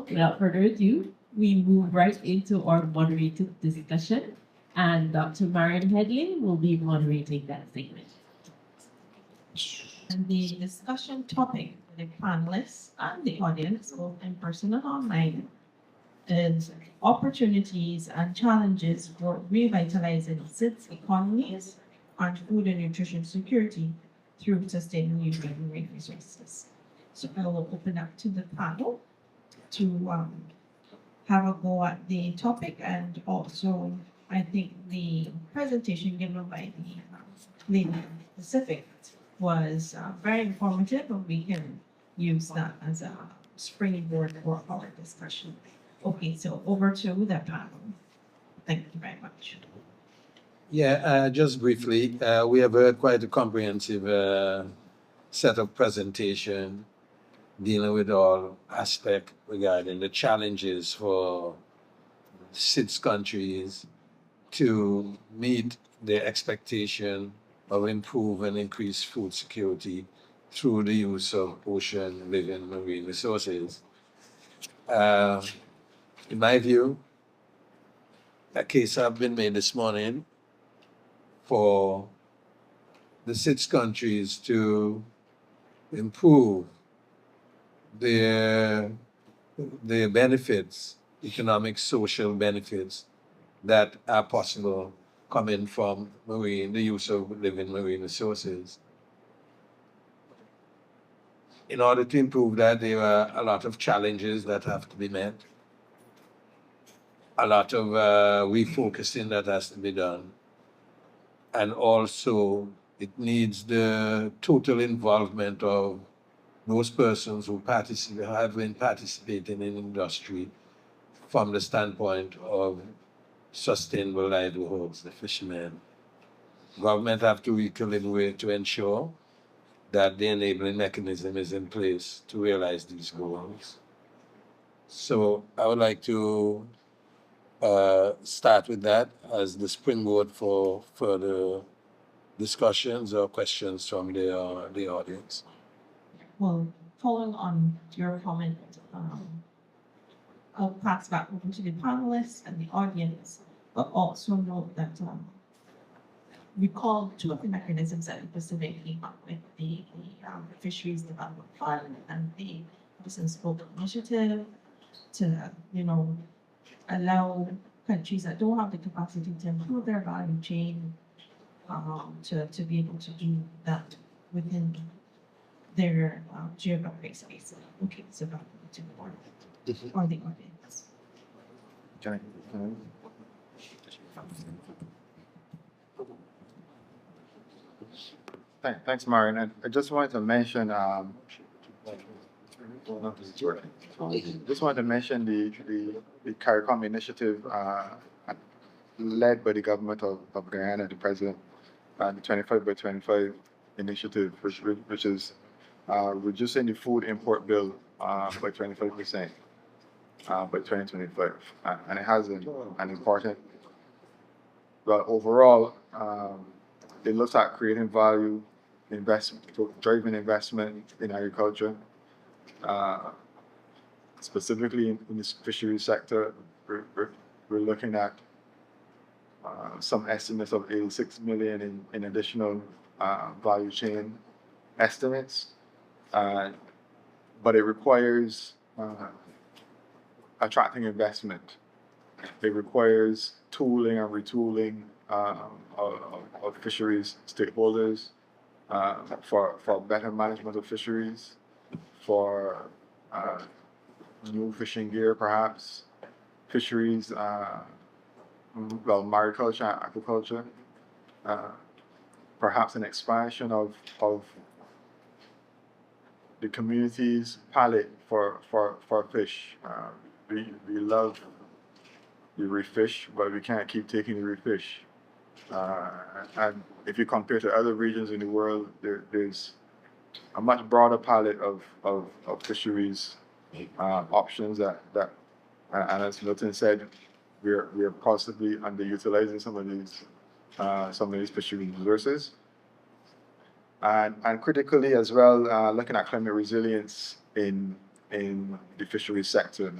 without further ado, we move right into our moderated discussion, and Dr. Maren Headley will be moderating that segment. And the discussion topic for the panelists and the audience, both in person and online, is opportunities and challenges for revitalizing SIDS economies and food and nutrition security through sustainable use of marine resources. So I will open up to the panel to have a go at the topic, and also I think the presentation given by the Lady Pacific was very informative, and we can use that as a springboard for our discussion. Okay, so over to the panel. Thank you very much. Yeah, just briefly, we have heard quite a comprehensive set of presentation dealing with all aspects regarding the challenges for SIDS countries to meet their expectation of improve and increase food security through the use of ocean living marine resources. In my view, a case has been made this morning for the SIDS countries to improve their benefits, economic, social benefits that are possible coming from the use of living marine resources. In order to improve that, there are a lot of challenges that have to be met, a lot of refocusing that has to be done, and also it needs the total involvement of those persons who have been participating in industry from the standpoint of sustainable livelihoods, the fishermen. Government have to recalibrate to ensure that the enabling mechanism is in place to realize these goals. So I would like to start with that as the springboard for further discussions or questions from the audience. Well, following on your comment, I'll pass back over to the panelists and the audience, but also note that recall two of the mechanisms that the Pacific came up with, the Fisheries Development Fund and the Business Scope Initiative, to allow countries that don't have the capacity to improve their value chain to be able to do that within their geographic space. Okay, so back to the board or the audience. Thanks, Maren. And I just wanted to mention, the CARICOM initiative led by the government of Guyana, the president, the 25 by 25 initiative, which is reducing the food import bill by 25% by 2025. And it has an important, but overall, it looks at creating value, driving investment in agriculture, specifically in this fisheries sector. We're looking at some estimates of 86 million in additional value chain estimates, but it requires attracting investment. It requires tooling and retooling of fisheries stakeholders for better management of fisheries, for new fishing gear, perhaps, fisheries, mariculture and aquaculture, perhaps an expansion of the community's palate for fish. We love the reef fish, but we can't keep taking the reef fish. And if you compare to other regions in the world, there's a much broader palette of fisheries options that and as Milton said, we're possibly underutilizing some of these fisheries resources. And critically as well, looking at climate resilience in in the fisheries sector.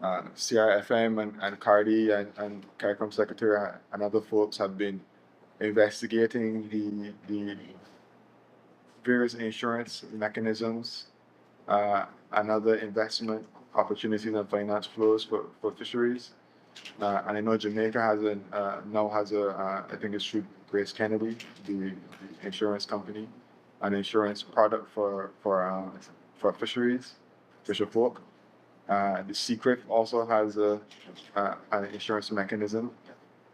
CRFM and Cardi and CARICOM Secretariat and other folks have been investigating the various insurance mechanisms and other investment opportunities and finance flows for fisheries. And I know Jamaica now has I think it's through Grace Kennedy, the insurance company, an insurance product for fisheries, fisher folk. The Secret also has an insurance mechanism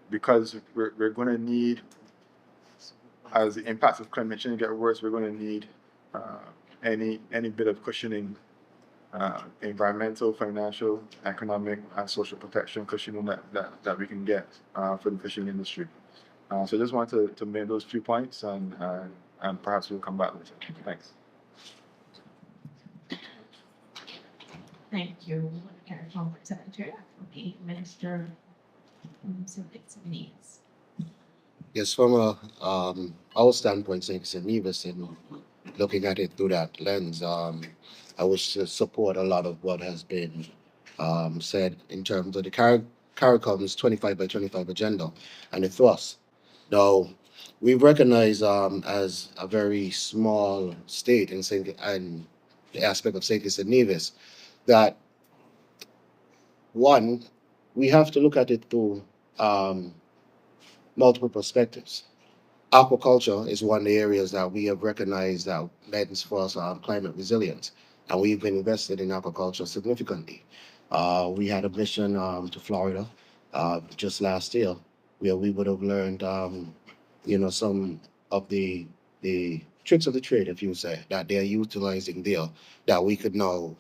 because we're going to need, as the impacts of climate change get worse, we're going to need any bit of cushioning, environmental, financial, economic, and social protection cushioning that we can get for the fishing industry. So I just wanted to make those few points, and perhaps we'll come back later. Thanks. Thank you, CARICOM Secretary. Okay, Minister Civic Needs. Yes, from our standpoint, St. Nevis, in looking at it through that lens, I wish to support a lot of what has been said in terms of the CARICOM's 25 by 25 agenda and the thrust. Now, we recognize as a very small state in and the aspect of St. Nevis that one, we have to look at it through multiple perspectives. Aquaculture is one of the areas that we have recognized that lends for us climate resilience, and we've been invested in aquaculture significantly. We had a mission to Florida just last year, where we would have learned, some of the tricks of the trade, if you say, that they are utilizing there, that we could now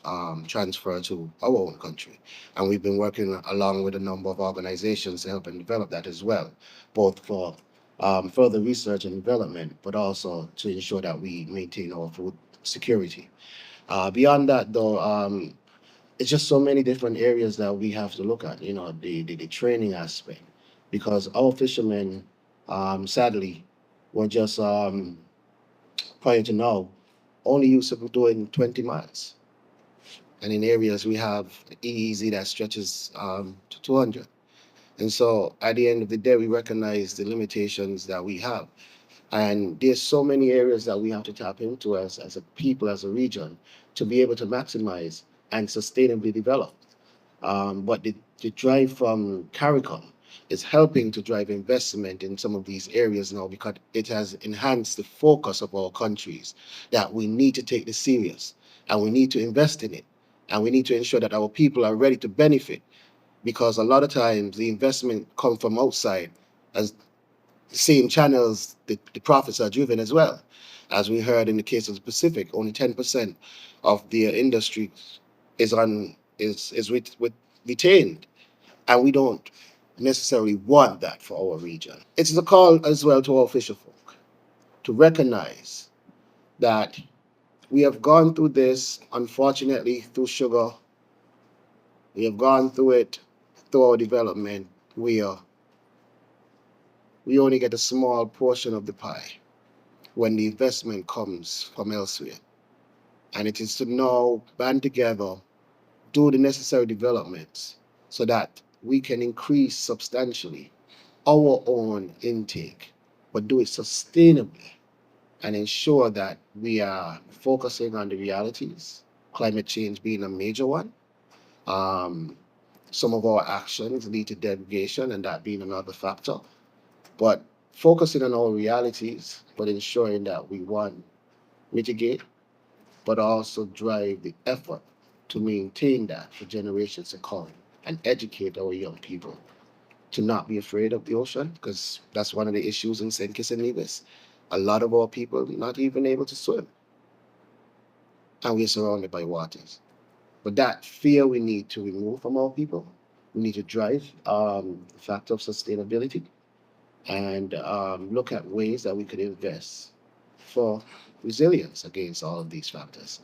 transfer to our own country. And we've been working along with a number of organizations to help and develop that as well, both for further research and development, but also to ensure that we maintain our food security. Beyond that, though, it's just so many different areas that we have to look at, the training aspect, because our fishermen, sadly, were just, prior to now, only used to doing 20 miles. And in areas we have EEZ that stretches to 200. And so at the end of the day, we recognize the limitations that we have. And there's so many areas that we have to tap into as a people, as a region, to be able to maximize and sustainably develop. But the drive from CARICOM is helping to drive investment in some of these areas now, because it has enhanced the focus of our countries that we need to take this serious and we need to invest in it. And we need to ensure that our people are ready to benefit, because a lot of times the investment comes from outside, as the same channels the profits are driven as well. As we heard in the case of the Pacific, only 10% of their industry is retained, and we don't necessarily want that for our region. It's a call as well to our fisher folk to recognize that we have gone through this, unfortunately, through sugar. We have gone through it through our development, where we only get a small portion of the pie when the investment comes from elsewhere. And it is to now band together, do the necessary developments so that we can increase substantially our own intake, but do it sustainably and ensure that we are focusing on the realities, climate change being a major one. Some of our actions lead to degradation, and that being another factor. But focusing on our realities, but ensuring that we, one, mitigate, but also drive the effort to maintain that for generations to come, and educate our young people to not be afraid of the ocean, because that's one of the issues in St. Kitts and Nevis. A lot of our people not even able to swim, and we're surrounded by waters. But that fear we need to remove from our people. We need to drive the factor of sustainability, and look at ways that we could invest for resilience against all of these factors.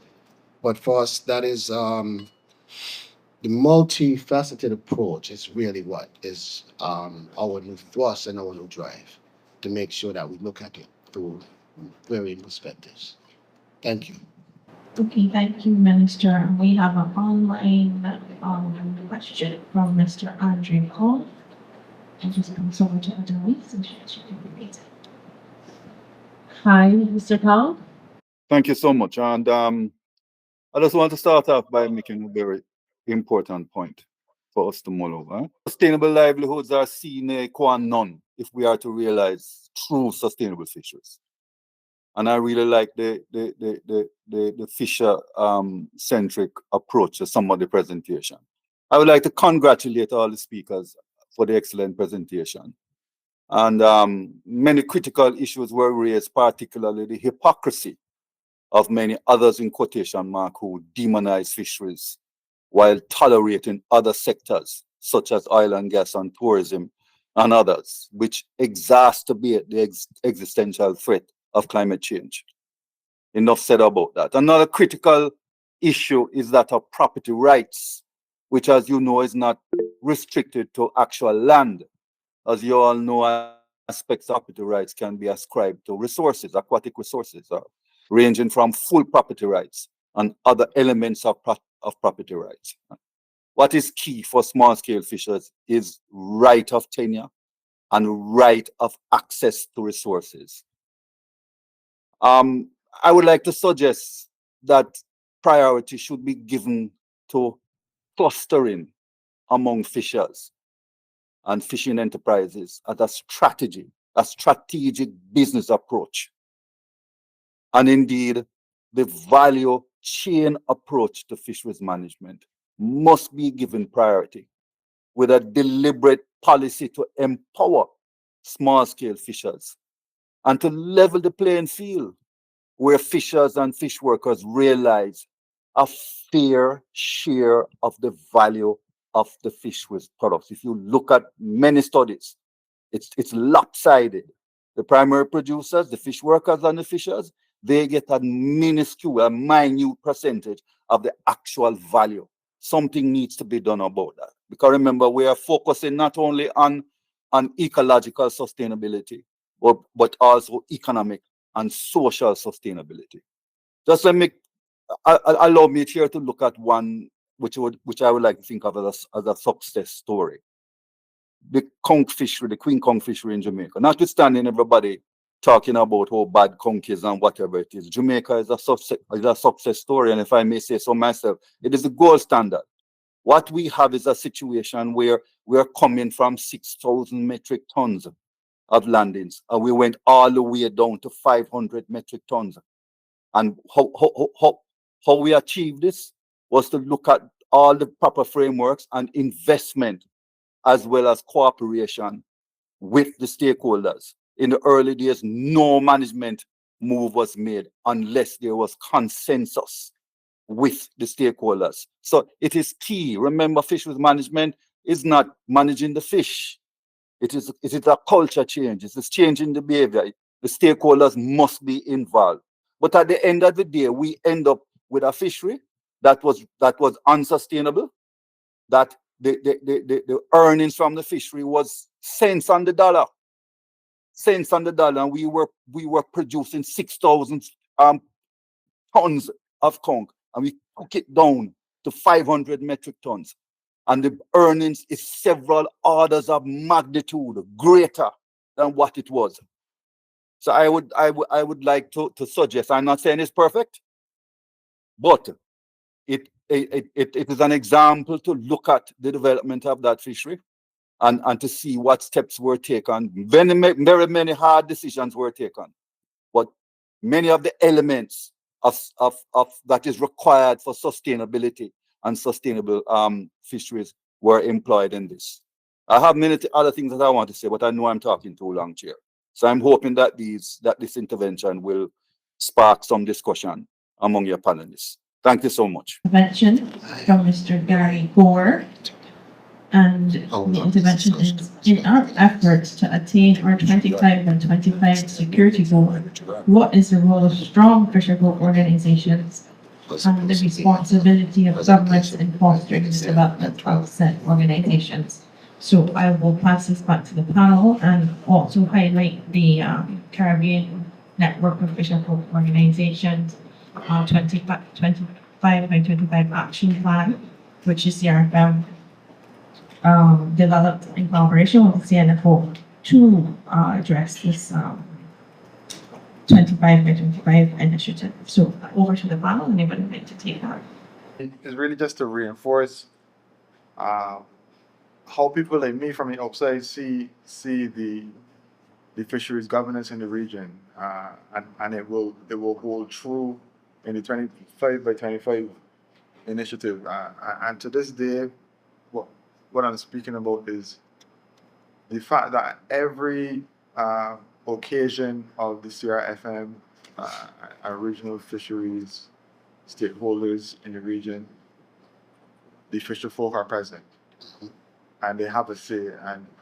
But for us, that is the multifaceted approach is really what is our new thrust and our new drive, to make sure that we look at it through varying perspectives. Thank you. Okay, thank you, Minister. And we have an online question from Mr. Andrew Cole. I'll just come over to Adelie so she can repeat it. Hi, Mr. Cole. Thank you so much. And I just want to start off by making a very important point for us to mull over. Sustainable livelihoods are sine qua non if we are to realize true sustainable fisheries. And I really like the fisher centric approach to some of the presentation. I would like to congratulate all the speakers for the excellent presentation. And many critical issues were raised, particularly the hypocrisy of many others in quotation mark who demonize fisheries while tolerating other sectors such as oil and gas and tourism and others, which exacerbate the existential threat of climate change. Enough said about that. Another critical issue is that of property rights, which, as you know, is not restricted to actual land. As you all know, aspects of property rights can be ascribed to resources, aquatic resources, ranging from full property rights and other elements of property rights. What is key for small-scale fishers is right of tenure and right of access to resources. I would like to suggest that priority should be given to clustering among fishers and fishing enterprises as a strategy, a strategic business approach. And indeed, the value chain approach to fisheries management must be given priority with a deliberate policy to empower small-scale fishers and to level the playing field where fishers and fish workers realize a fair share of the value of the fisheries products. If you look at many studies, it's lopsided. The primary producers, the fish workers and the fishers, they get a minuscule, a minute percentage of the actual value. Something needs to be done about that. Because remember, we are focusing not only on ecological sustainability, but also economic and social sustainability. Just allow me here to look at one which I would like to think of as a success story. The conch fishery, the queen conch fishery in Jamaica. Notwithstanding everybody talking about how bad conch is and whatever it is, Jamaica is a success story, and if I may say so myself, it is the gold standard. What we have is a situation where we are coming from 6,000 metric tons of landings, and we went all the way down to 500 metric tons. And how we achieved this was to look at all the proper frameworks and investment, as well as cooperation with the stakeholders. In the early days, no management move was made unless there was consensus with the stakeholders. So it is key. Remember, fisheries management is not managing the fish. It is a culture change. It is changing the behavior. The stakeholders must be involved. But at the end of the day, we end up with a fishery that was unsustainable, that the earnings from the fishery was cents on the dollar. Cents on the dollar, and we were producing 6,000 tons of conch, and we cook it down to 500 metric tons. And the earnings is several orders of magnitude greater than what it was. So I would like to suggest, I'm not saying it's perfect, but it is an example to look at the development of that fishery and to see what steps were taken. Very many hard decisions were taken, but many of the elements of that is required for sustainability and sustainable fisheries were employed in this. I have many other things that I want to say, but I know I'm talking too long, Chair. So I'm hoping that this intervention will spark some discussion among your panelists. Thank you so much. Intervention from Mr. Gary Gore. And the intervention is, in our efforts to attain our 25 and 25 security goal, what is the role of strong fisher folk organizations and the responsibility of governments in fostering the development of said organizations? So I will pass this back to the panel and also highlight the Caribbean network of fisher folk organizations 25 by 25 action plan, which is CRFM developed in collaboration with the CNFO to address this 25 by 25 initiative. So over to the panel, anybody would like to take that? It's really just to reinforce how people like me from the outside see the fisheries governance in the region, and it will hold true in the 25 by 25 initiative. And to this day, what I'm speaking about is the fact that every occasion of the CRFM and regional fisheries stakeholders in the region, the fisher folk are present, and they have a say,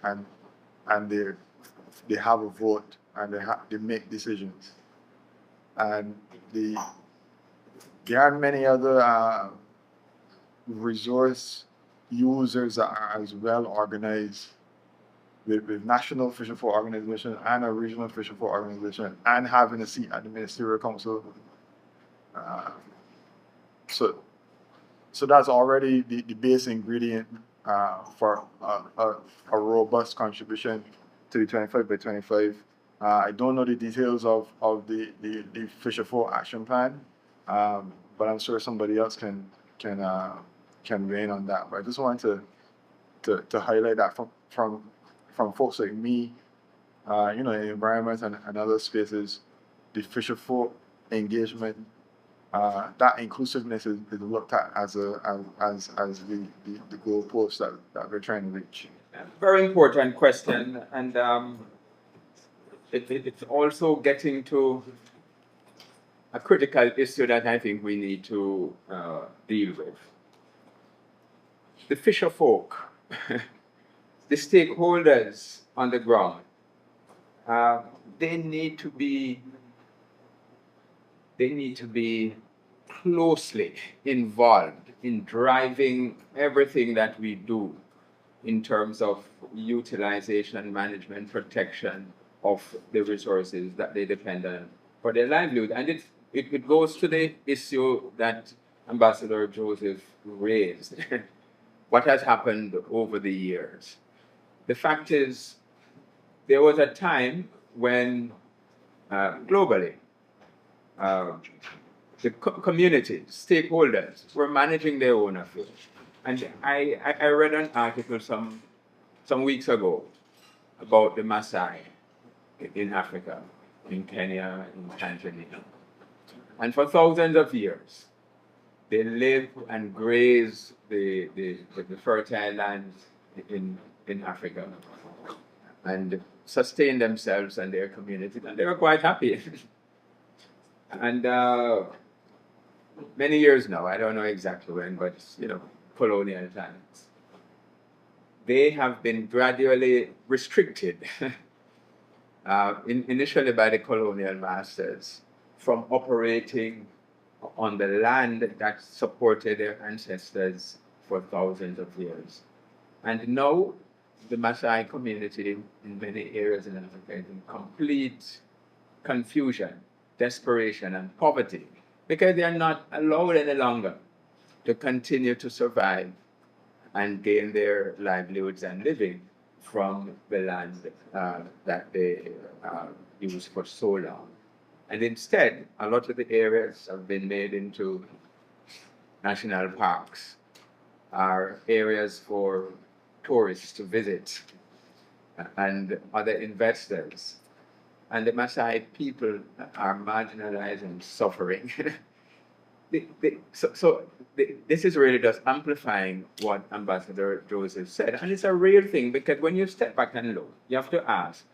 and they have a vote, and they make decisions. And there are many other resource users that are as well organized with national fisher folk organization and a regional fisher folk organization, and having a seat at the ministerial council. So that's already the base ingredient for a robust contribution to the 25 by 25. I don't know the details of the Fisher Folk Action Plan, but I'm sure somebody else can weigh in on that. But I just wanted to highlight that from folks like me, in the environment and other spaces, the Fisher Folk engagement. That inclusiveness is looked at as the goalpost that we're trying to reach. Very important question, and it's also getting to a critical issue that I think we need to deal with. The fisher folk, the stakeholders on the ground, they need to be closely involved in driving everything that we do in terms of utilization, management, protection of the resources that they depend on for their livelihood. And it goes to the issue that Ambassador Joseph raised. What has happened over the years? The fact is, there was a time when globally, the community, stakeholders were managing their own affairs. And I read an article some weeks ago about the Maasai in Africa, in Kenya, in Tanzania. And for thousands of years, they live and graze the fertile lands in Africa and sustain themselves and their community, and they were quite happy. And many years now, I don't know exactly when, but colonial times, they have been gradually restricted, initially by the colonial masters, from operating on the land that supported their ancestors for thousands of years. And now the Maasai community in many areas in Africa is in complete confusion, desperation, and poverty, because they are not allowed any longer to continue to survive and gain their livelihoods and living from the land that they used for so long. And instead, a lot of the areas have been made into national parks, are areas for tourists to visit and other investors. And the Maasai people are marginalized and suffering. This is really just amplifying what Ambassador Joseph said. And it's a real thing, because when you step back and look, you have to ask,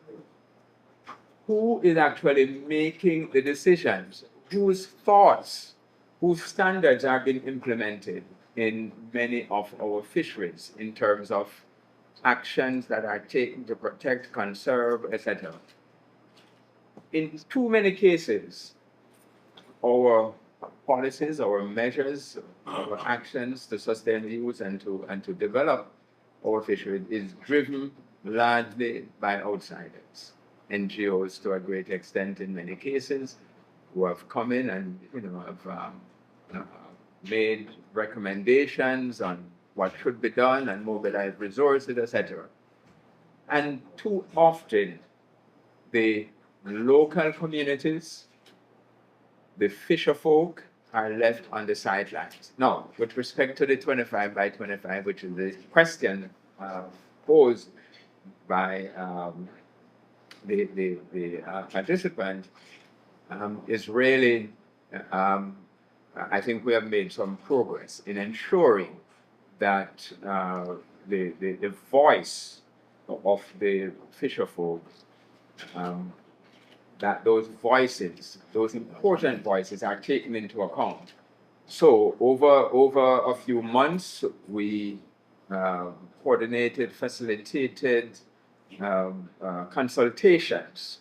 who is actually making the decisions? Whose thoughts, whose standards are being implemented in many of our fisheries in terms of actions that are taken to protect, conserve, etc. In too many cases, our policies, our measures, our actions to sustain use and to develop our fisheries is driven largely by outsiders, NGOs to a great extent in many cases, who have come in and, have made recommendations on what should be done and mobilize resources, etc. And too often, the local communities, the fisher folk, are left on the sidelines. Now, with respect to the 25 by 25, which is the question posed by the participant, is really, I think we have made some progress in ensuring that the voice of the fisher folk, that those voices, those important voices, are taken into account. So over a few months, we coordinated, facilitated consultations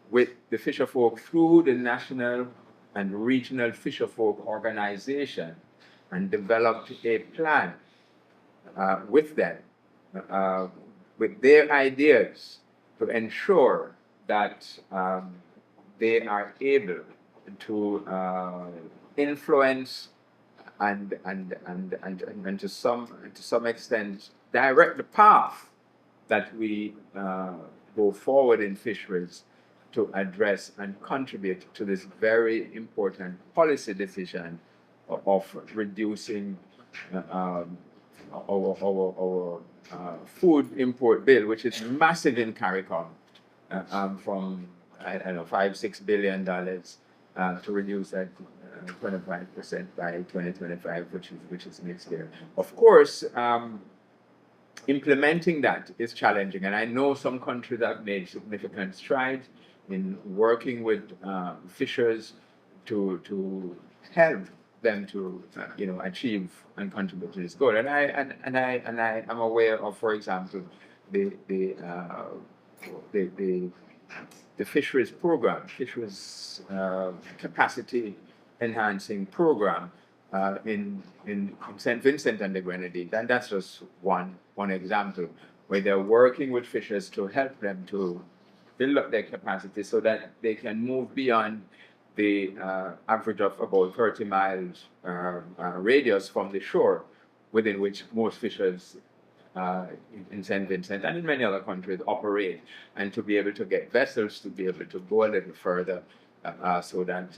with the fisherfolk through the national and regional fisherfolk organization, and developed a plan with them, with their ideas, to ensure that they are able to influence and to some extent direct the path that we go forward in fisheries to address and contribute to this very important policy decision of reducing our food import bill, which is massive in CARICOM, from I don't know, $5-6 billion to reduce that 25% by 2025, which is next year. Of course, implementing that is challenging, and I know some countries have made significant strides in working with fishers to help them to achieve and contribute to this goal. And I am aware of, for example, the fisheries program, fisheries capacity enhancing program in St. Vincent and the Grenadines. And that's just one example where they're working with fishers to help them to build up their capacity so that they can move beyond the average of about 30 miles radius from the shore, within which most fishers in St. Vincent and in many other countries operate, and to be able to get vessels to be able to go a little further so that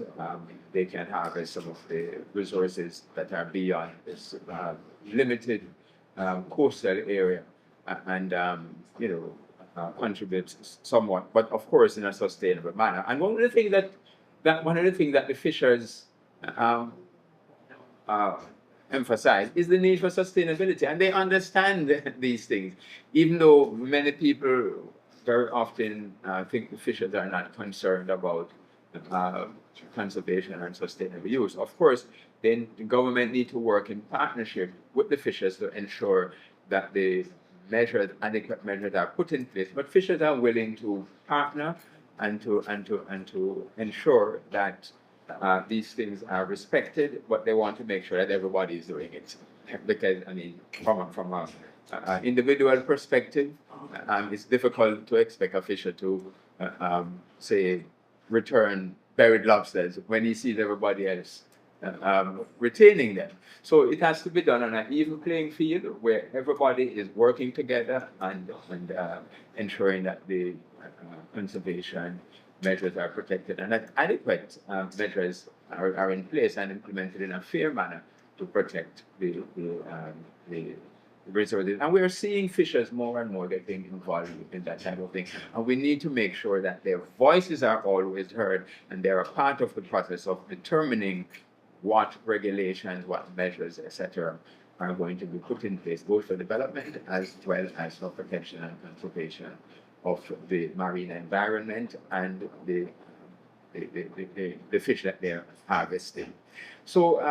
they can harvest some of the resources that are beyond this limited coastal area, and contribute somewhat, but of course in a sustainable manner. And one of the things that the fishers emphasize is the need for sustainability, and they understand these things, even though many people very often think the fishers are not concerned about conservation and sustainable use. Of course, then the government need to work in partnership with the fishers to ensure that the adequate measures are put in place. But fishers are willing to partner and to ensure that these things are respected, but they want to make sure that everybody is doing it. Because, I mean, from an individual perspective, it's difficult to expect a fisher to, say, return buried lobsters when he sees everybody else retaining them. So it has to be done on an even playing field where everybody is working together and ensuring that the conservation measures are protected and that adequate measures are in place and implemented in a fair manner to protect the resources. And we are seeing fishers more and more getting involved in that type of thing. And we need to make sure that their voices are always heard and they're a part of the process of determining what regulations, what measures, etc., are going to be put in place, both for development as well as for protection and conservation of the marine environment and the fish that they're harvesting. So,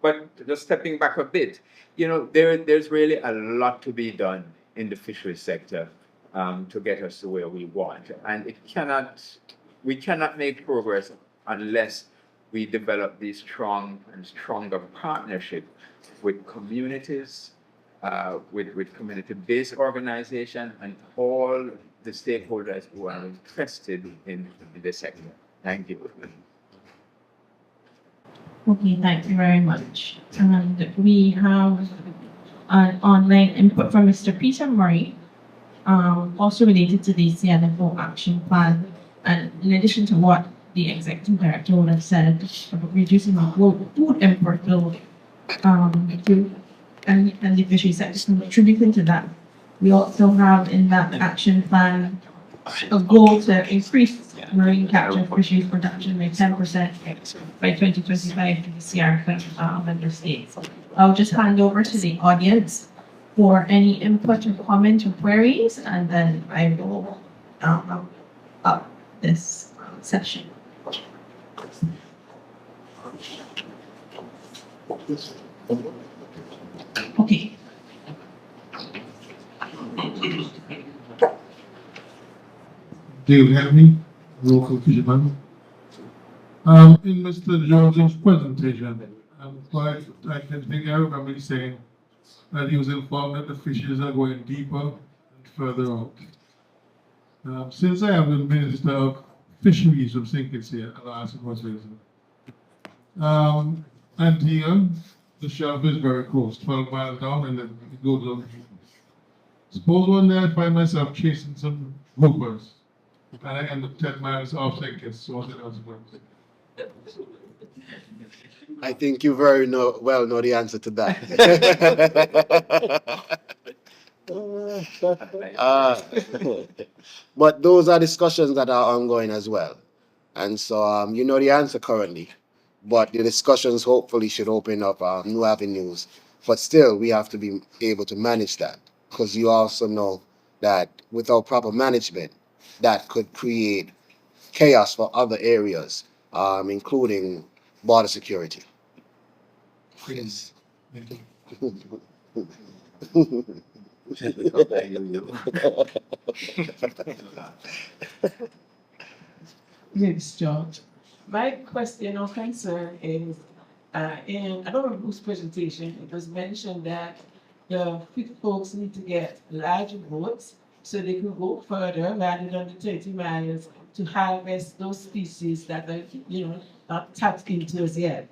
but just stepping back a bit, there's really a lot to be done in the fisheries sector to get us to where we want, and we cannot make progress unless we develop these strong and stronger partnership with communities, with community-based organizations, and all the stakeholders who are interested in the sector. Thank you. Okay, thank you very much. And we have an online input from Mr. Peter Murray, also related to the CNFO action plan. And in addition to what the executive director would have said about reducing our food import bill, and the fisheries sector contributing to that, we also have in that action plan a goal to increase marine capture fisheries production by 10% by 2025 to the CRFM member states. I'll just hand over to the audience for any input or comment or queries, and then I will up this session. Okay. David Headley, local fisherman. In Mr. Jones's presentation, I can think I remember saying that he was informed that the fishes are going deeper and further out. Since I am the Minister of Fisheries from St. Kitts here, I'll ask a question. Antigua, the shelf is very close, 12 miles down, and then it goes on. Suppose one day I find myself chasing some groupers, and I end up 10 miles off St. Kitts, so what else? I think you well know the answer to that. But those are discussions that are ongoing as well. And so you know the answer currently. But the discussions hopefully should open up new avenues. But still, we have to be able to manage that. Because you also know that without proper management, that could create chaos for other areas, including border security. Yes. Yes, George. My question or concern is, in I don't know whose presentation, it was mentioned that the folks need to get larger boats so they can go further rather than the 30 miles to harvest those species that are, not tapped into as yet.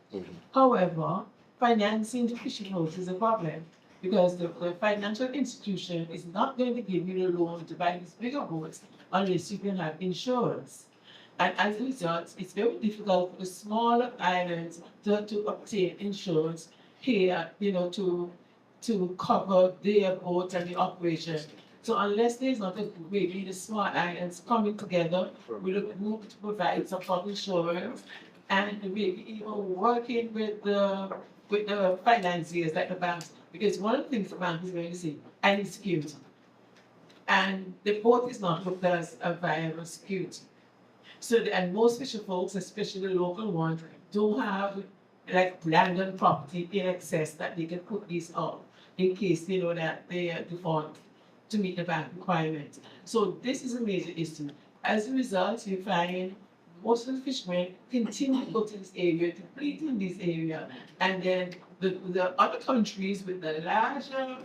However, financing the fishing boats is a problem because the financial institution is not going to give you the loan to buy these bigger boats unless you can have insurance. And as a result, it's very difficult for the smaller islands to obtain insurance here, to cover their boats and the operation. So unless there's not maybe the small islands coming together with a group to provide some sort of insurance and maybe even working with the financiers like the banks, because one of the things the bank is going to say, I need security. And the boat is not looked as a viable security. So, and most fisher folks, especially the local ones, don't have like land and property in excess that they can put these up in case they know that they are default to meet the bank requirements. So this is a major issue. As a result, you find most of the fishermen continue to go to this area, to bleed in this area, and then the other countries with the larger,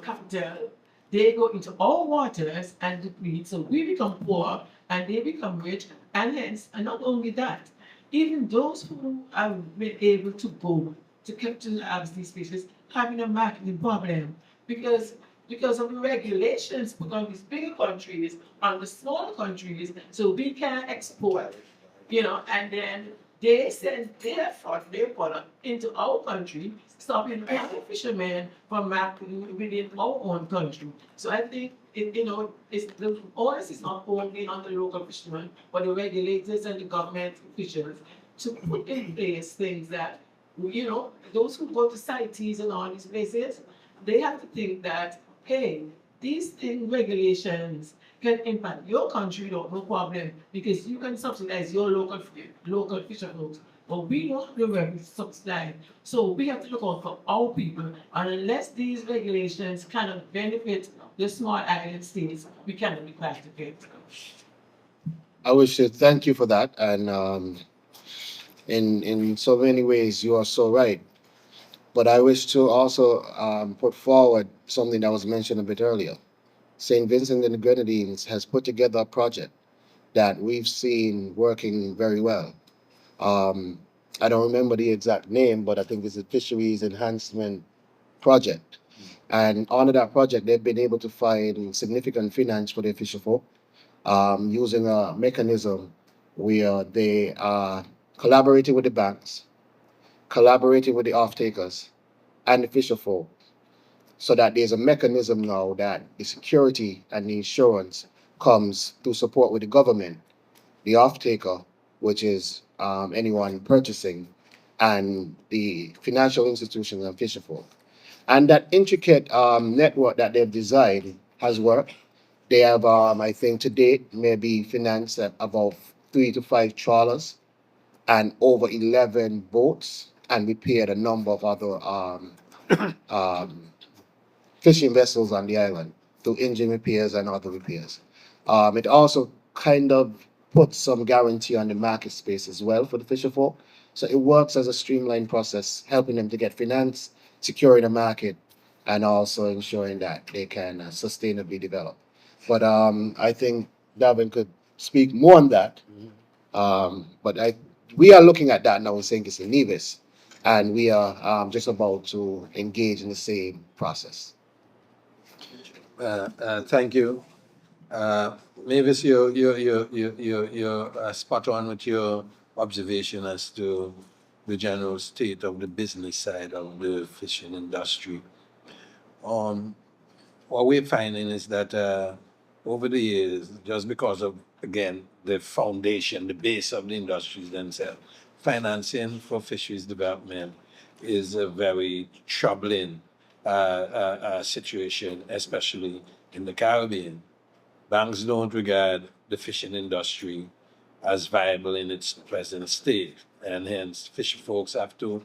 capital, they go into our waters and deplete. So we become poor and they become rich, and hence, and not only that, even those who have been able to go to capture these species having a marketing problem because of the regulations put on these bigger countries, on the smaller countries, so we can export, and then they send their product into our country, stopping other fishermen from marketing within our own country. So I think the onus is not only on the local fishermen, but the regulators and the government officials to put in place things that, those who go to CITES and all these places, they have to think that, hey, these regulations can impact your country, no problem, because you can subsidize your local fisher folks. But we don't have the revenue to subsidize. So we have to look out for our people. And unless these regulations kind of benefit the small island states, we cannot be participate. I wish to thank you for that. And in so many ways, you are so right. But I wish to also put forward something that was mentioned a bit earlier. St. Vincent and the Grenadines has put together a project that we've seen working very well. I don't remember the exact name, but I think it's a Fisheries Enhancement Project. And under that project, they've been able to find significant finance for their fisher folk, using a mechanism where they are collaborating with the banks, collaborating with the off-takers and the fisher folk, so that there's a mechanism now that the security and the insurance comes to support with the government, the off-taker, which is anyone purchasing, and the financial institutions and fisher folk. And that intricate network that they've designed has worked. They have, I think, to date, maybe financed at about 3 to 5 trawlers and over 11 boats, and repaired a number of other um, fishing vessels on the island through engine repairs and other repairs. It also kind of puts some guarantee on the market space as well for the fisher folk. So it works as a streamlined process, helping them to get finance, securing the market, and also ensuring that they can sustainably develop. But I think Daven could speak more on that. But we are looking at that now in St. Kitts and Nevis, and we are just about to engage in the same process. Thank you. Mavis, you're spot on with your observation as to the general state of the business side of the fishing industry. What we're finding is that over the years, just because of, again, the foundation, the base of the industries themselves, financing for fisheries development is a very troubling situation, especially in the Caribbean. Banks don't regard the fishing industry as viable in its present state, and hence fisher folks have to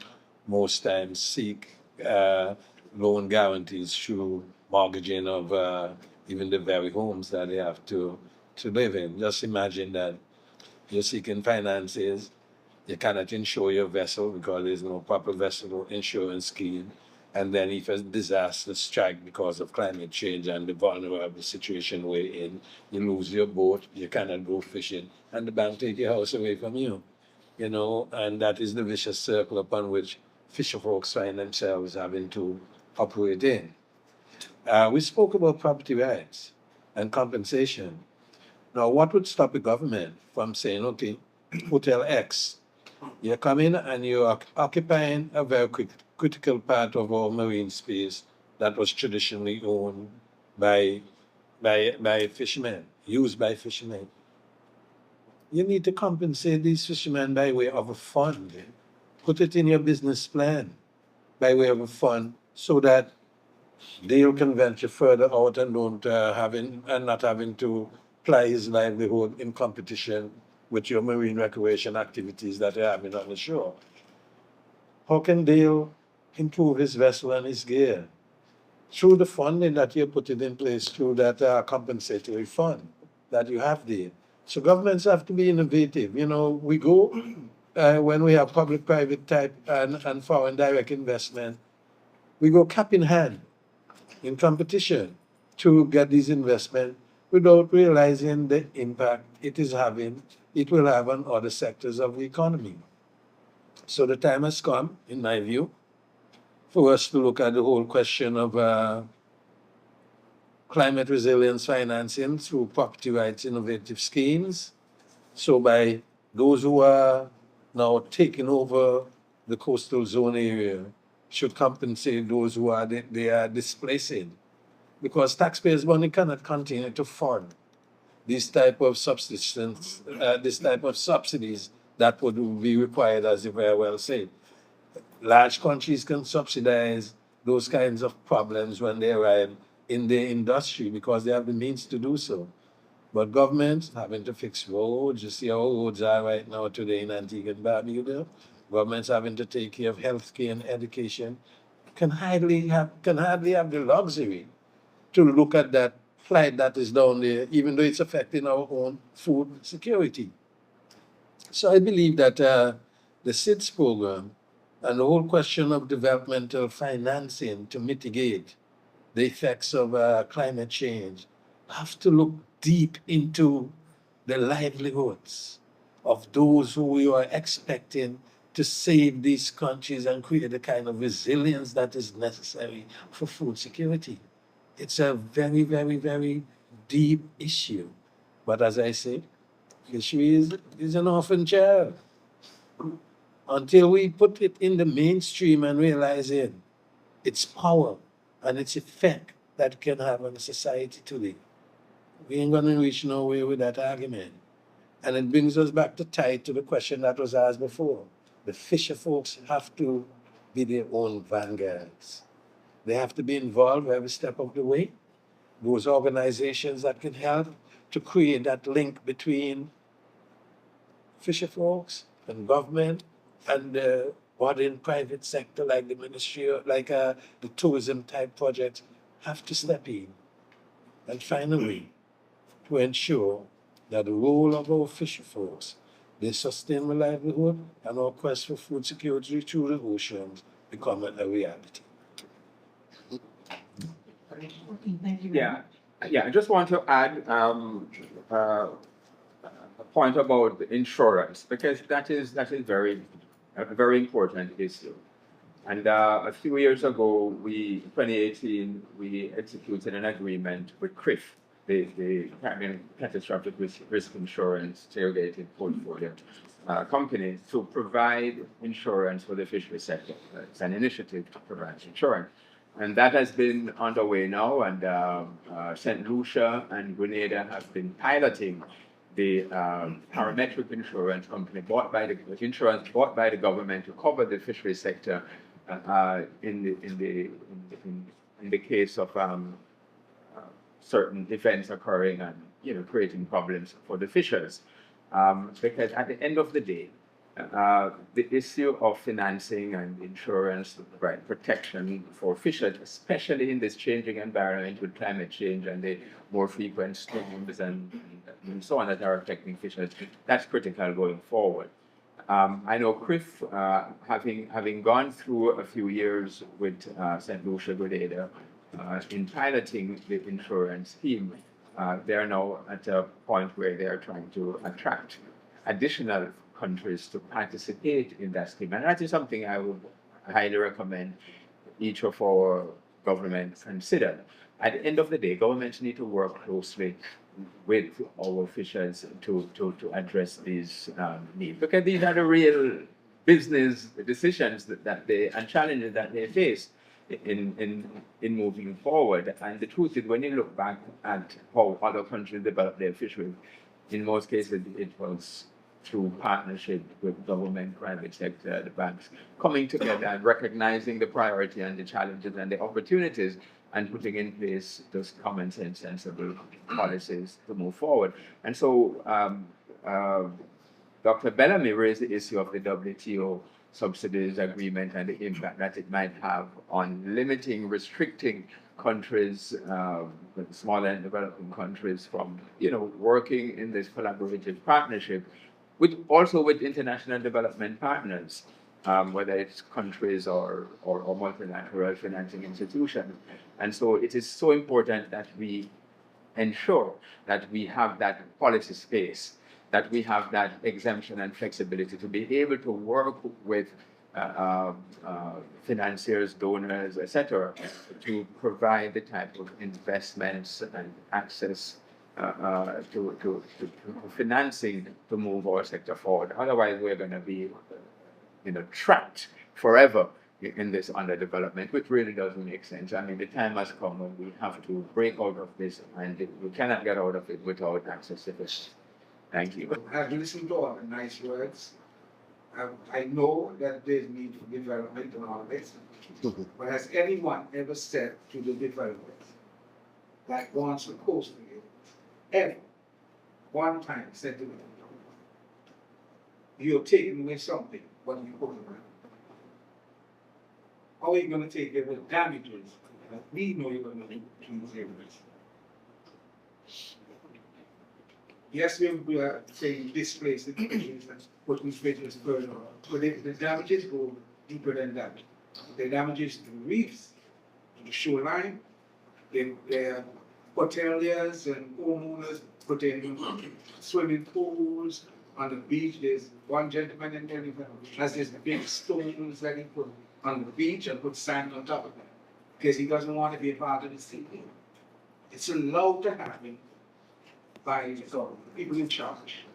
most times seek loan guarantees through mortgaging of even the very homes that they have to live in. Just imagine that you're seeking finances, you cannot insure your vessel because there's no proper vessel insurance scheme. And then if a disaster strike because of climate change and the vulnerable situation we're in, you lose your boat, you cannot go fishing, and the bank take your house away from you. And that is the vicious circle upon which fisher folks find themselves having to operate in. We spoke about property rights and compensation. Now, what would stop the government from saying, okay, Hotel X, you come in and you're occupying a very critical part of our marine space that was traditionally owned by fishermen, used by fishermen. You need to compensate these fishermen by way of a fund. Put it in your business plan by way of a fund so that they can venture further out and not having to ply his livelihood in competition with your marine recreation activities that are having on the shore. How can Dale improve his vessel and his gear? Through the funding that you're putting in place, through that compensatory fund that you have there. So governments have to be innovative. We go when we have public-private type and foreign direct investment, we go cap in hand in competition to get these investments without realizing the impact it will have on other sectors of the economy. So the time has come, in my view, for us to look at the whole question of climate resilience financing through property rights innovative schemes. So by those who are now taking over the coastal zone area should compensate those who they are displacing, because taxpayers' money cannot continue to fund this type of subsistence, this type of subsidies that would be required, as you very well said. Large countries can subsidize those kinds of problems when they arrive in their industry because they have the means to do so. But governments having to fix roads, you see how roads are right now today in Antigua and Barbuda. Governments having to take care of healthcare and education can hardly have the luxury to look at that flight that is down there, even though it's affecting our own food security. So I believe that the SIDS program and the whole question of developmental financing to mitigate the effects of climate change have to look deep into the livelihoods of those who we are expecting to save these countries and create the kind of resilience that is necessary for food security. It's a very, very, very deep issue. But as I say, fisheries is an orphan child. Until we put it in the mainstream and realize its power and its effect that it can have on society today, we ain't gonna reach nowhere with that argument. And it brings us back to tie to the question that was asked before. The fisher folks have to be their own vanguards. They have to be involved every step of the way. Those organizations that can help to create that link between fisher folks and government and the body and private sector, like the ministry, the tourism type projects, have to step in and find a way to ensure that the role of our fisher folks, their sustainable livelihood, and our quest for food security through the oceans become a reality. Okay, thank you. Yeah, I just want to add a point about the insurance, because that is a very important issue. And a few years ago, 2018, we executed an agreement with CRIF, the Caribbean Catastrophic Risk Insurance Delegated Portfolio company, to provide insurance for the fishery sector. It's an initiative to provide insurance. And that has been underway now, and St. Lucia and Grenada have been piloting the parametric insurance company bought by the government to cover the fishery sector in the case of certain events occurring and creating problems for the fishers. Because at the end of the day, the issue of financing and insurance to provide protection for fishers, especially in this changing environment with climate change and the more frequent storms and so on that are affecting fishers, that's critical going forward. I know CRIF, having gone through a few years with St. Lucia Grenada in piloting the insurance scheme, they are now at a point where they are trying to attract additional countries to participate in that scheme. And that is something I would highly recommend each of our governments consider. At the end of the day, governments need to work closely with our fishers to address these needs, because these are the real business decisions and challenges that they face in moving forward. And the truth is, when you look back at how other countries develop their fisheries, in most cases it was through partnership with government, private sector, the banks, coming together and recognizing the priority and the challenges and the opportunities, and putting in place those common sense, sensible policies to move forward. And so Dr. Bellamy raised the issue of the WTO subsidies agreement and the impact that it might have on limiting, restricting countries, smaller and developing countries, from working in this collaborative partnership also with international development partners, whether it's countries or multilateral financing institutions. And so it is so important that we ensure that we have that policy space, that we have that exemption and flexibility to be able to work with financiers, donors, etc., to provide the type of investments and access to financing to move our sector forward. Otherwise, we're going to be, trapped forever in this underdevelopment, which really doesn't make sense. I mean, the time has come when we have to break out of this, and we cannot get out of it without access to this. Thank you. I've listened to all the nice words. I know that there's need for development and all this, but has anyone ever said to the developers that wants to coast again, ever, one time said to them, you're taking away something, what are you putting around? How are you going to take away the damages that we know you're going to do to these areas? Yes, we are saying displace the fisheries and putting fisheries further on, but the damages go deeper than that. The damages to the reefs, to the shoreline, the hoteliers and homeowners putting swimming pools, on the beach, there's one gentleman in there, has this big stones that he put on the beach and put sand on top of it. Because he doesn't want to be a part of the city. It's allowed to happen by so people in charge.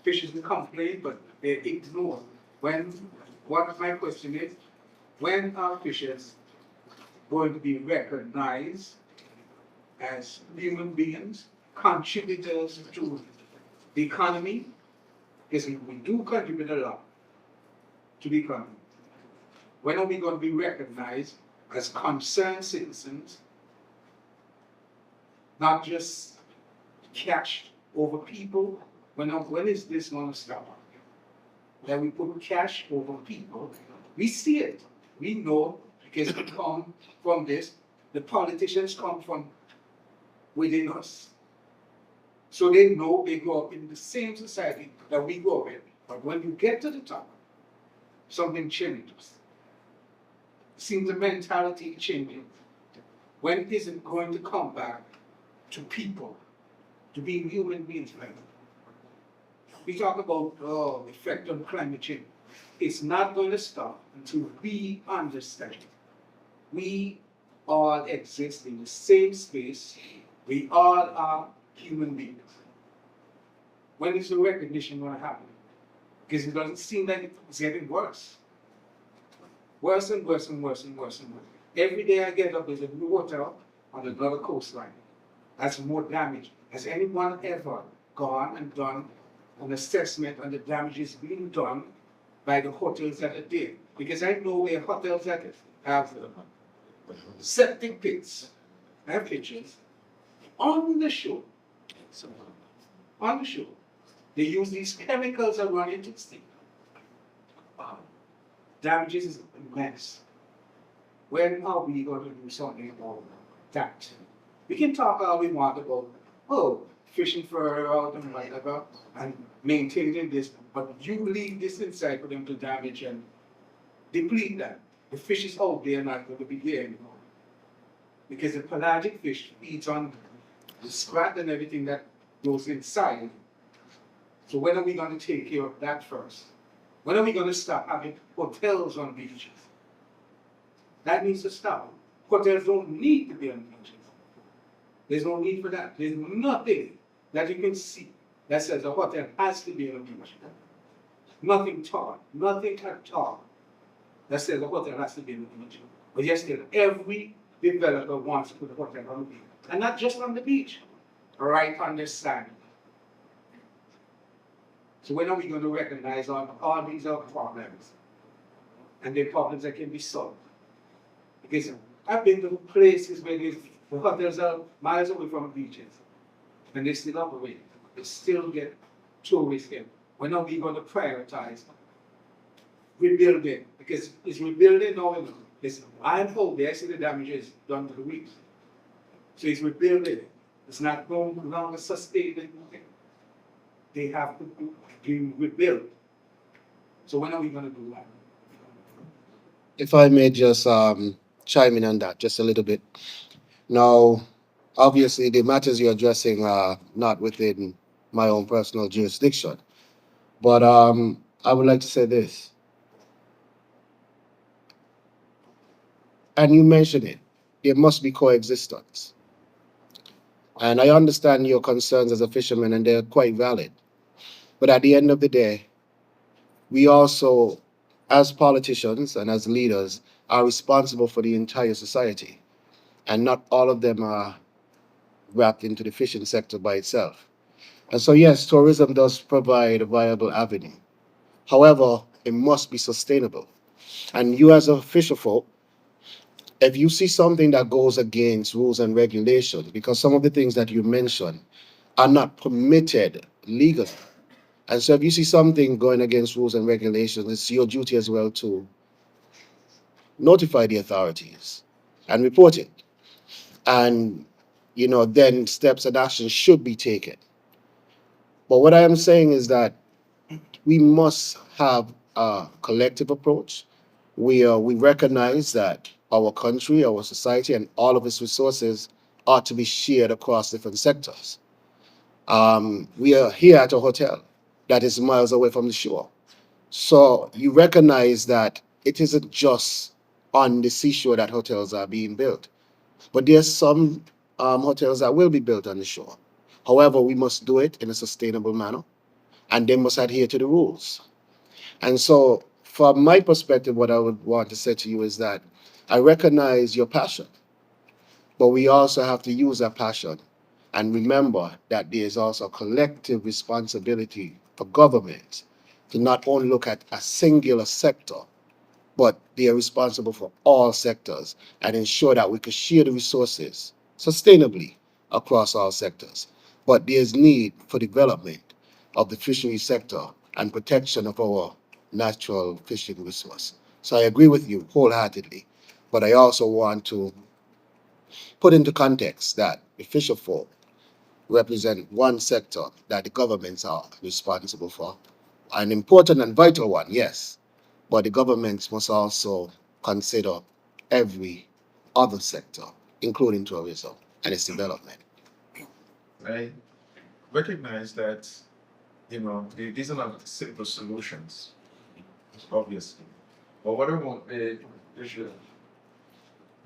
Fishers will complain, but they ignore. What my question is, when are fishers going to be recognized as human beings, contributors to the economy? Because we do contribute a lot to the economy. When are we going to be recognized as concerned citizens, not just cash over people? When is this going to stop? That we put cash over people. We see it. We know because we come from this. The politicians come from within us. So they know they grow up in the same society that we grow up in. But when you get to the top, something changes. Seems the mentality changing. When is it going to come back to people, to being human beings like that? We talk about the effect on climate change. It's not going to stop until we understand. We all exist in the same space. We all are human beings. When is the recognition going to happen? Because it doesn't seem like it's getting worse. Worse and worse and worse and worse and worse. Every day I get up, there's a new hotel on another coastline. That's more damage. Has anyone ever gone and done an assessment on the damages being done by the hotels that are there? Because I know where hotels that have septic pits, I have pictures, on the shore. On the shore. They use these chemicals that run into the sea. Damages is immense. When are we going to do something about that? We can talk all we want about, fishing further out and whatever, and maintaining this, but you leave this inside for them to damage and deplete that. The fish is out there, not going to be there anymore. Because the pelagic fish feeds on the scrat and everything that goes inside. So when are we going to take care of that first? When are we going to stop having hotels on beaches? That needs to stop. Hotels don't need to be on beaches. There's no need for that. There's nothing that you can see that says a hotel has to be on a beach. Nothing taught, nothing at all that says a hotel has to be on a beach. But yes, still, every developer wants to put a hotel on the beach. And not just on the beach, right on the sand. So when are we going to recognize all these are problems? And they're problems that can be solved. Because I've been to places where the hotels are miles away from beaches. And they still operate. They still get tourists in. When are we going to prioritize rebuilding? Because it's rebuilding now. I'm home there, I see the damages done to the reefs. So it's rebuilding. It's not no longer sustainable. They have to be rebuilt. So when are we going to do that? If I may just chime in on that just a little bit. Now, obviously, the matters you're addressing are not within my own personal jurisdiction. But I would like to say this. And you mentioned it. There must be coexistence. And I understand your concerns as a fisherman, and they're quite valid. But at the end of the day, we also, as politicians and as leaders, are responsible for the entire society. And not all of them are wrapped into the fishing sector by itself. And so, yes, tourism does provide a viable avenue. However, it must be sustainable. And you as a fisherfolk, if you see something that goes against rules and regulations, because some of the things that you mentioned are not permitted legally. And so if you see something going against rules and regulations, it's your duty as well to notify the authorities and report it. And, then steps and actions should be taken. But what I am saying is that we must have a collective approach. We recognize that our country, our society, and all of its resources ought to be shared across different sectors. We are here at a hotel. that is miles away from the shore. So you recognize that it isn't just on the seashore that hotels are being built, but there's some hotels that will be built on the shore. However, we must do it in a sustainable manner, and they must adhere to the rules. And so, from my perspective, what I would want to say to you is that I recognize your passion, but we also have to use that passion and remember that there is also a collective responsibility for government to not only look at a singular sector, but they are responsible for all sectors and ensure that we can share the resources sustainably across all sectors. But there's need for development of the fishery sector and protection of our natural fishing resource. So I agree with you wholeheartedly, but I also want to put into context that the fisher folk represent one sector that the governments are responsible for. An important and vital one, yes, but the governments must also consider every other sector, including tourism and its development. I recognize that, these are not simple solutions, obviously. But what I want the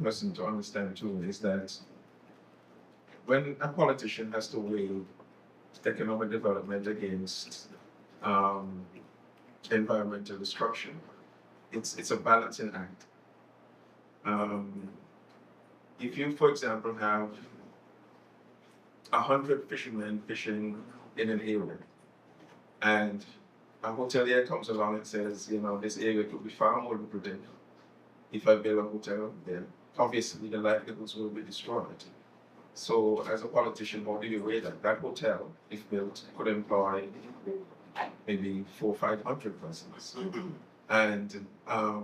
person to understand too is that when a politician has to weigh economic development against environmental destruction, it's a balancing act. If you, for example, have 100 fishermen fishing in an area, and a hotelier comes along and says, this area could be far more lucrative if I build a hotel there, obviously the livelihoods will be destroyed. So as a politician, how do you weigh that? That hotel, if built, could employ maybe 400 or 500 persons. And the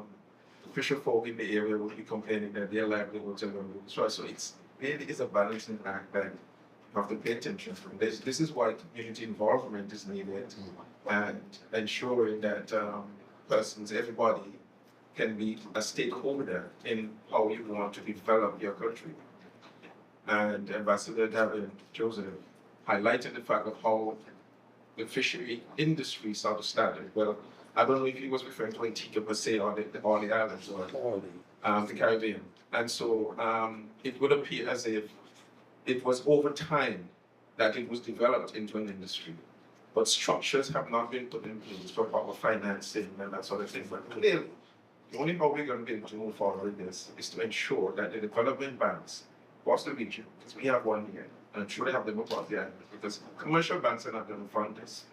fisher folk in the area would be complaining that their livelihoods are going to be destroyed. So it's really is a balancing act that you have to pay attention to. This is why community involvement is needed, and ensuring that persons, everybody, can be a stakeholder in how you want to develop your country. And Ambassador Daven Joseph highlighted the fact of how the fishery industry sort of started. Well, I don't know if he was referring to Antigua per se, or all the islands, or the Caribbean. And so it would appear as if it was over time that it was developed into an industry. But structures have not been put in place for proper financing and that sort of thing. But clearly, the only way we're going to be able to move forward with this is to ensure that the development banks across the region, because we have one here, and I'm sure they have them across the island, because commercial banks are not going to fund this.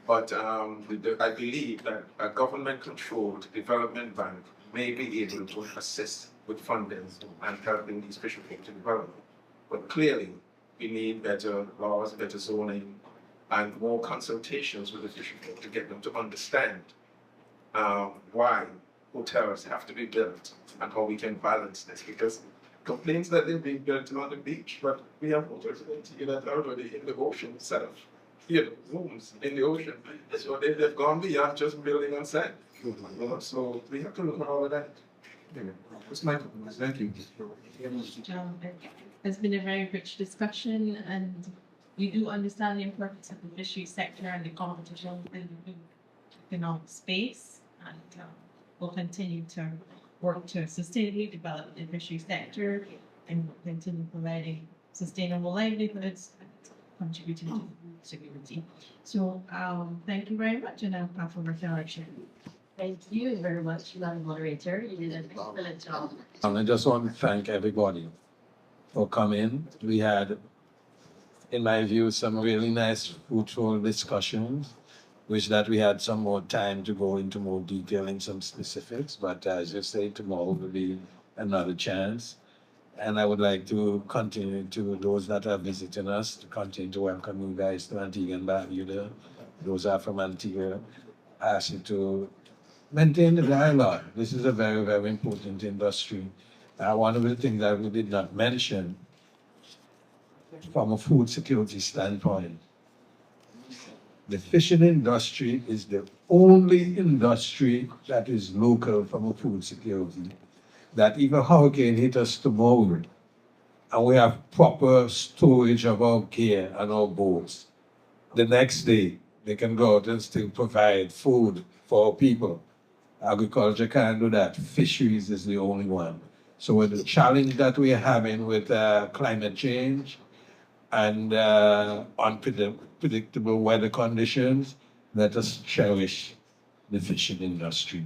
But I believe that a government-controlled development bank may be able to assist with funding and helping these fisher folk to develop. But clearly, we need better laws, better zoning, and more consultations with the fisher folk to get them to understand why hotels have to be built and how we can balance this. Because complaints that they're being built on the beach, but we have hotels that are already in the ocean itself. Rooms in the ocean. So they've gone beyond just building on sand. So we have to look at all of that. That's my comment. Thank you. It's been a very rich discussion, and we do understand the importance of the fishery sector and the competition in the economic space, and we'll continue to work to sustainably develop the fishery sector and continue providing sustainable livelihoods and contributing to food security. So thank you very much, and I'll pass over to our chair. Thank you very much, Madam Moderator. You did an excellent job. I just want to thank everybody for coming. We had, in my view, some really nice, fruitful discussions. Wish that we had some more time to go into more detail in some specifics, but as you say, tomorrow will be another chance. And I would like to continue to those that are visiting us, to continue to welcome you guys to Antigua and Barbuda. Those are from Antigua. I ask you to maintain the dialogue. This is a very, very important industry. One of the things that we did not mention from a food security standpoint, the fishing industry is the only industry that is local from a food security. That even hurricane hit us tomorrow, and we have proper storage of our gear and our boats. The next day, they can go out and still provide food for people. Agriculture can't do that. Fisheries is the only one. So with the challenge that we're having with climate change and unpredictable weather conditions, let us cherish the fishing industry.